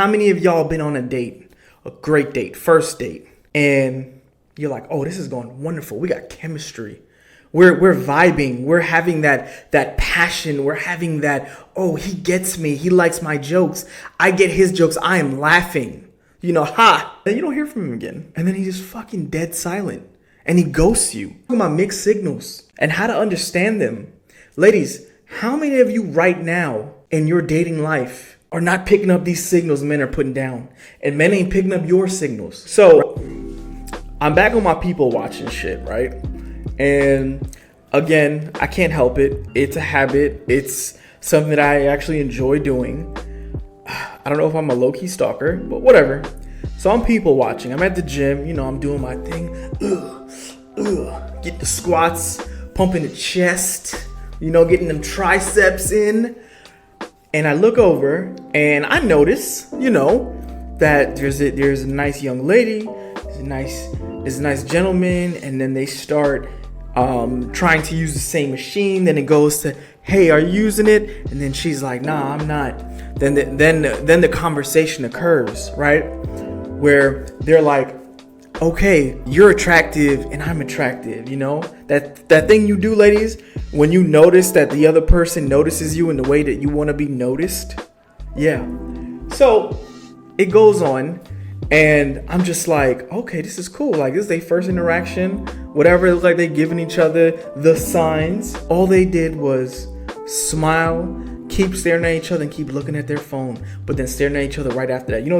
How many of y'all been on a date, a great date, first date, and you're like, oh, this is going wonderful. We got chemistry. We're vibing. We're having that passion. We're having that, oh, he gets me. He likes my jokes. I get his jokes. I am laughing. Ha. Then you don't hear from him again. And then he's just fucking dead silent. And he ghosts you. Talking about mixed signals and how to understand them. Ladies, how many of you right now in your dating life are not picking up these signals men are putting down? And men ain't picking up your signals. So I'm back on my people watching shit, right? And again, I can't help it. It's a habit. It's something that I actually enjoy doing. I don't know if I'm a low-key stalker, but whatever. So I'm people watching. I'm at the gym. I'm doing my thing. Get the squats, pumping the chest, getting them triceps in. And I look over and I notice, that there's a nice young lady, there's a nice gentleman, and then they start trying to use the same machine. Then it goes to, hey, are you using it? And then she's like, nah, I'm not. Then the conversation occurs, right? Where they're like, okay, you're attractive and I'm attractive, that thing you do, ladies, when you notice that the other person notices you in the way that you want to be noticed. Yeah. So it goes on and I'm just like, okay, this is cool. Like, this is their first interaction, whatever. It looks like they're giving each other the signs. All they did was smile, keep staring at each other and keep looking at their phone, but then staring at each other right after that. You know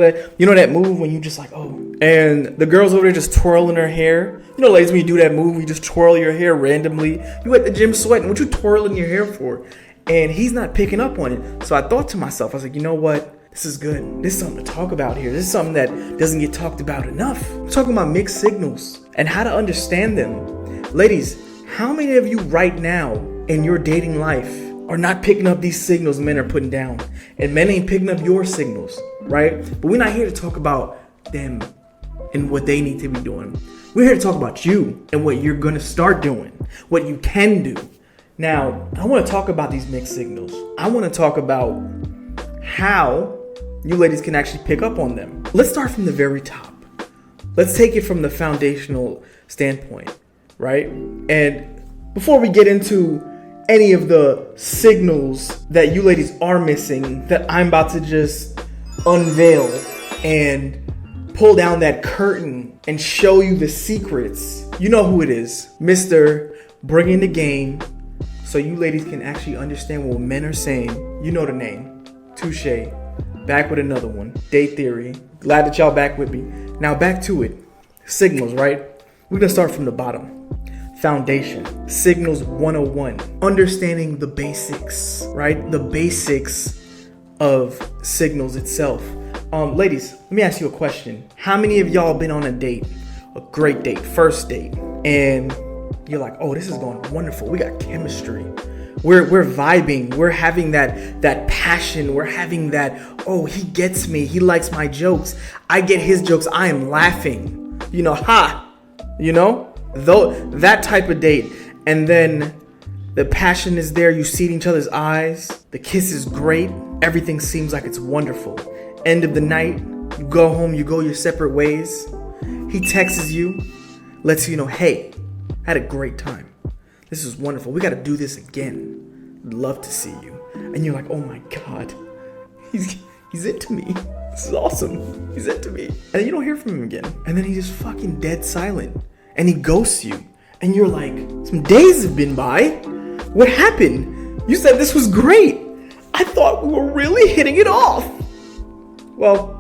that move when you just like, oh, and the girl's over there just twirling her hair. Ladies, when you do that move, you just twirl your hair randomly. You at the gym sweating. What you twirling your hair for? And he's not picking up on it. So I thought to myself, I was like, you know what? This is good. This is something to talk about here. This is something that doesn't get talked about enough. I'm talking about mixed signals and how to understand them. Ladies, how many of you right now in your dating life are not picking up these signals men are putting down? And men ain't picking up your signals, right? But we're not here to talk about them and what they need to be doing. We're here to talk about you and what you're going to start doing, what you can do. Now, I want to talk about these mixed signals. I want to talk about how you ladies can actually pick up on them. Let's start from the very top. Let's take it from the foundational standpoint, right? And before we get into any of the signals that you ladies are missing, that I'm about to just unveil and pull down that curtain and show you the secrets. You know who it is, Mr. Bringing the Game, so you ladies can actually understand what men are saying. You know the name, Touche. Back with another one, Date Theory. Glad that y'all back with me. Now back to it. Signals, right? We're gonna start from the bottom. Foundation. Signals 101. Understanding the basics, right? The basics of signals itself. Ladies, let me ask you a question. How many of y'all been on a date, a great date, first date, and you're like, oh, this is going wonderful. We got chemistry. We're vibing. We're having that passion. We're having that, oh, he gets me. He likes my jokes. I get his jokes. I am laughing. Ha. Though that type of date. And then the passion is there. You see each other's eyes. The kiss is great. Everything seems like it's wonderful. End of the night, you go home, you go your separate ways. He texts you, lets you know, hey, I had a great time. This is wonderful. We got to do this again. I'd love to see you. And you're like, oh my God, he's into me. This is awesome. He's into me. And then you don't hear from him again. And then he's just fucking dead silent. And he ghosts you. And you're like, some days have been by. What happened? You said this was great. I thought we were really hitting it off. Well,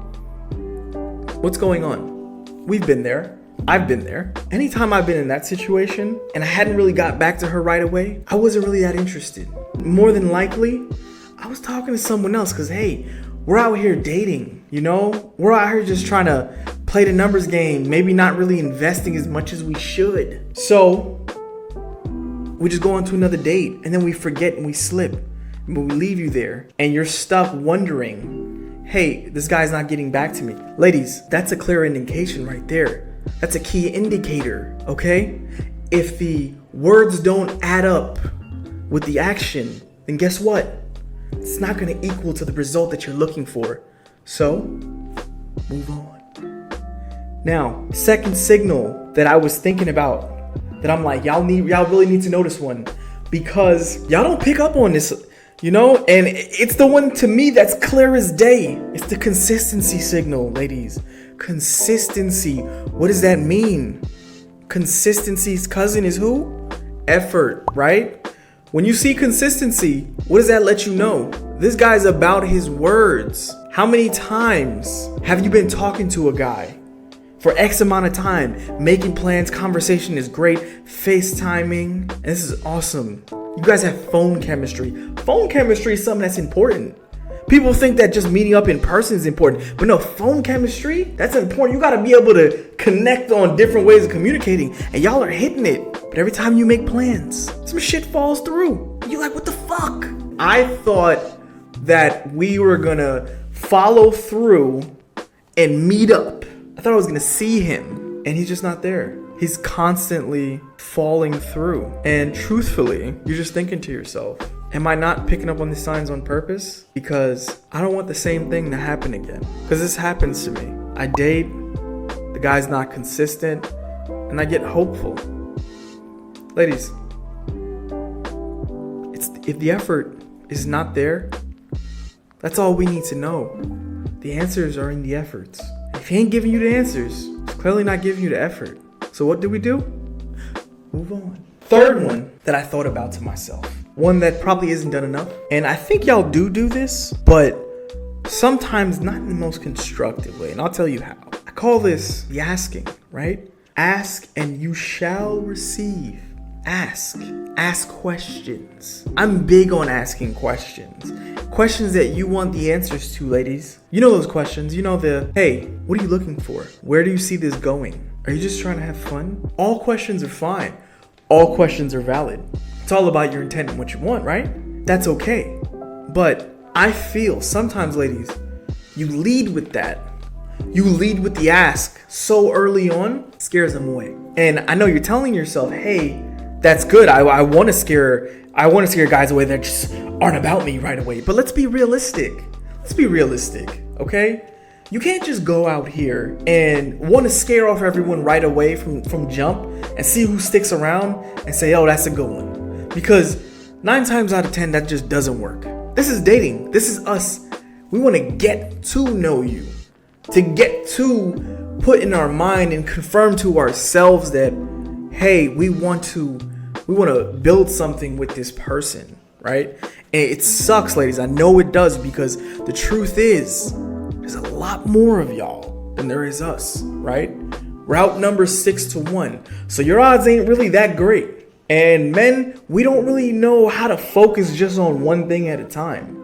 what's going on? We've been there. I've been there. Anytime I've been in that situation and I hadn't really got back to her right away, I wasn't really that interested. More than likely, I was talking to someone else because, hey, we're out here dating, We're out here just trying to play the numbers game, maybe not really investing as much as we should. So we just go on to another date and then we forget and we slip. But we leave you there and you're stuck wondering, hey, this guy's not getting back to me. Ladies, that's a clear indication right there. That's a key indicator, okay? If the words don't add up with the action, then guess what? It's not going to equal to the result that you're looking for. So Move on. Now, second signal that I was thinking about, that I'm like, y'all really need to know this one, because y'all don't pick up on this, you know? And it's the one to me that's clear as day. It's the consistency signal, ladies. Consistency. What does that mean? Consistency's cousin is who? Effort, right? When you see consistency, what does that let you know? This guy's about his words. How many times have you been talking to a guy for X amount of time, making plans, conversation is great, FaceTiming, and this is awesome. You guys have phone chemistry. Phone chemistry is something that's important. People think that just meeting up in person is important, but no, phone chemistry, that's important. You gotta be able to connect on different ways of communicating, and y'all are hitting it. But every time you make plans, some shit falls through. You're like, what the fuck? I thought that we were gonna follow through and meet up. I thought I was gonna see him, and he's just not there. He's constantly falling through. And truthfully, you're just thinking to yourself, am I not picking up on the signs on purpose? Because I don't want the same thing to happen again. Because this happens to me. I date, the guy's not consistent, and I get hopeful. Ladies, if the effort is not there, that's all we need to know. The answers are in the efforts. If he ain't giving you the answers, he's clearly not giving you the effort. So what do? Move on. Third one that I thought about to myself. One that probably isn't done enough. And I think y'all do this, but sometimes not in the most constructive way. And I'll tell you how. I call this the asking, right? Ask and you shall receive. Ask. Ask questions. I'm big on asking questions. Questions that you want the answers to, ladies. You know those questions. You know hey, what are you looking for? Where do you see this going? Are you just trying to have fun? All questions are fine. All questions are valid. It's all about your intent and what you want, right? That's okay. But I feel sometimes, ladies, you lead with that. You lead with the ask so early on, it scares them away. And I know you're telling yourself, hey, that's good. I want to scare guys away that just aren't about me right away. But let's be realistic. Okay? You can't just go out here and want to scare off everyone right away from jump and see who sticks around and say, oh, that's a good one. Because 9 times out of 10, that just doesn't work. This is dating. This is us. We want to get to know you. To get to put in our mind and confirm to ourselves that, hey, we want to build something with this person, right? And it sucks, ladies. I know it does, because the truth is, there's a lot more of y'all than there is us, right? We're outnumbered 6-1. So your odds ain't really that great. And men, we don't really know how to focus just on one thing at a time.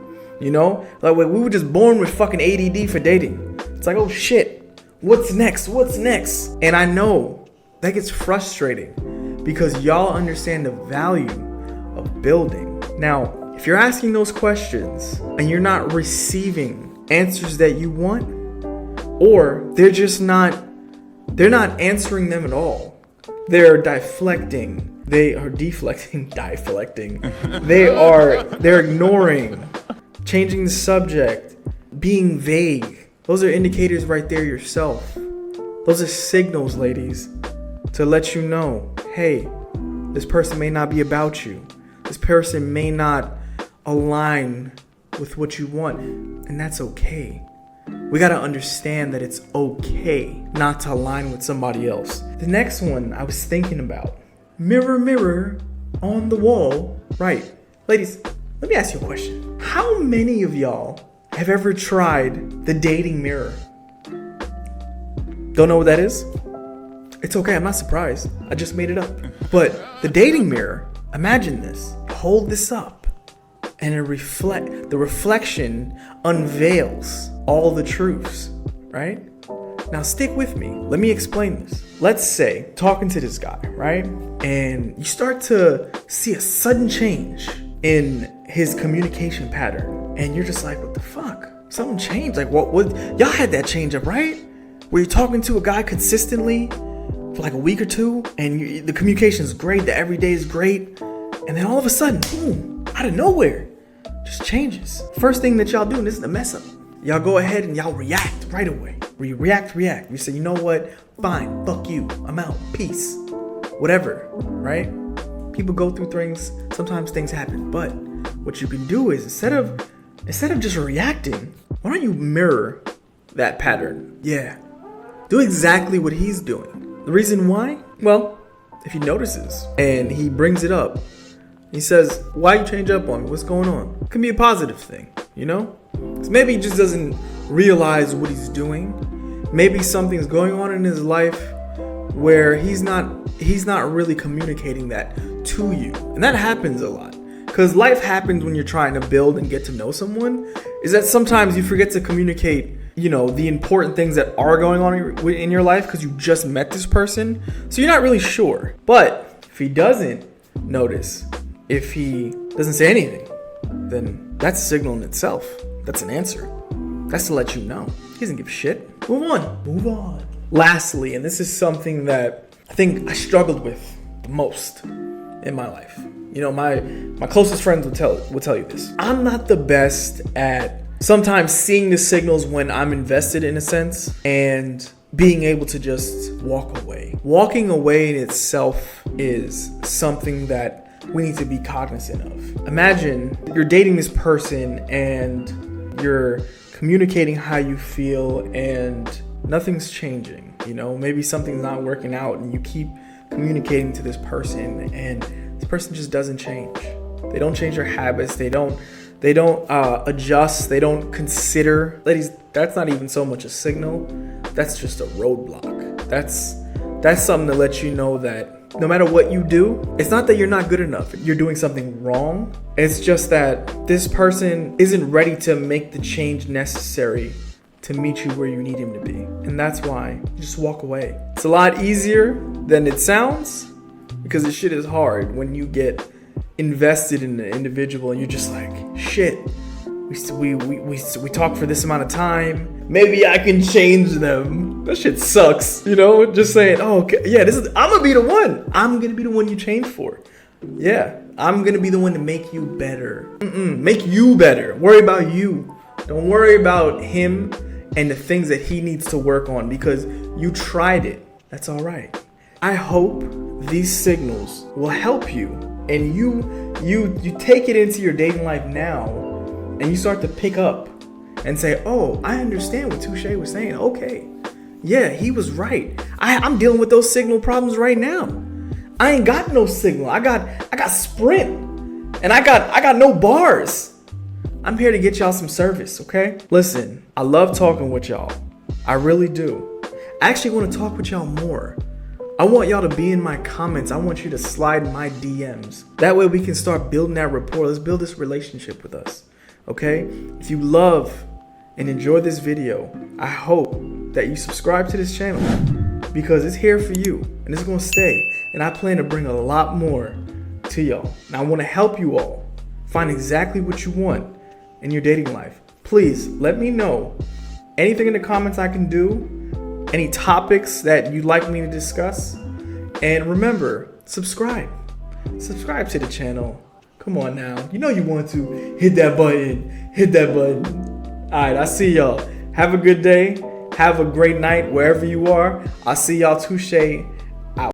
You know? Like, we were just born with fucking ADD for dating. It's like, oh shit, what's next? And I know that gets frustrating because y'all understand the value of building. Now, if you're asking those questions and you're not receiving answers that you want, or they're not answering them at all, they're deflecting, they're ignoring, changing the subject, being vague. Those are indicators right there yourself. Those are signals, ladies, to let you know, hey, this person may not be about you. This person may not align with what you want, and that's okay. We gotta understand that it's okay not to align with somebody else. The next one I was thinking about, mirror, mirror on the wall. Right, ladies, let me ask you a question. How many of y'all have ever tried the dating mirror? Don't know what that is? It's okay, I'm not surprised. I just made it up. But the dating mirror, imagine this. Hold this up, and the reflection unveils all the truths, right? Now stick with me. Let me explain this. Let's say, talking to this guy, right? And you start to see a sudden change in his communication pattern. And you're just like, what the fuck? Something changed. Like, what? Y'all had that change up, right? Where you're talking to a guy consistently for like a week or two, and the communication is great, the everyday is great, and then all of a sudden, boom, out of nowhere, just changes. First thing that y'all do, and this is the mess up, y'all go ahead and y'all react right away. where you react. You say, you know what? Fine, fuck you. I'm out. Peace. Whatever, right? People go through things. Sometimes things happen. But what you can do is instead of just reacting, why don't you mirror that pattern? Yeah. Do exactly what he's doing. The reason why? Well, if he notices and he brings it up, he says, why you change up on me? What's going on? It can be a positive thing, you know? Because maybe he just doesn't realize what he's doing. Maybe something's going on in his life where he's not really communicating that to you. And that happens a lot. Because life happens when you're trying to build and get to know someone, is that sometimes you forget to communicate, you know, the important things that are going on in your life because you just met this person. So you're not really sure. But if he doesn't notice, if he doesn't say anything, then that's a signal in itself. That's an answer. That's to let you know. He doesn't give a shit. Move on. Lastly, and this is something that I think I struggled with the most in my life. You know, my closest friends will tell you this. I'm not the best at sometimes seeing the signals when I'm invested in a sense and being able to just walk away. Walking away in itself is something that we need to be cognizant of. Imagine you're dating this person and you're communicating how you feel and nothing's changing. You know, maybe something's not working out and you keep communicating to this person and this person just doesn't change. They don't change their habits. They don't adjust. They don't consider. Ladies, that's not even so much a signal. That's just a roadblock. That's something to let you know that no matter what you do, it's not that you're not good enough. You're doing something wrong. It's just that this person isn't ready to make the change necessary to meet you where you need him to be. And that's why you just walk away. It's a lot easier than it sounds because this shit is hard when you get invested in the individual and you're just like, shit, we talk for this amount of time. Maybe I can change them. That shit sucks, you know? Just saying, oh, okay, yeah, I'm gonna be the one. I'm gonna be the one you change for. Yeah, I'm gonna be the one to make you better. Make you better. Worry about you. Don't worry about him and the things that he needs to work on because you tried it. That's all right. I hope these signals will help you and you take it into your dating life now and you start to pick up and say, oh, I understand what Touche was saying. Okay, yeah, he was right. I'm dealing with those signal problems right now. I ain't got no signal. I got Sprint and I got no bars. I'm here to get y'all some service, okay? Listen, I love talking with y'all. I really do. I actually want to talk with y'all more. I want y'all to be in my comments. I want you to slide my DMs. That way we can start building that rapport. Let's build this relationship with us, okay? If you love and enjoy this video, I hope that you subscribe to this channel because it's here for you and it's going to stay. And I plan to bring a lot more to y'all. And I want to help you all find exactly what you want in your dating life. Please let me know anything in the comments I can do, any topics that you'd like me to discuss. And remember, subscribe to the channel. Come on now, you know you want to hit that button. All right, I see y'all. Have a good day. Have a great night wherever you are. I'll see y'all Touche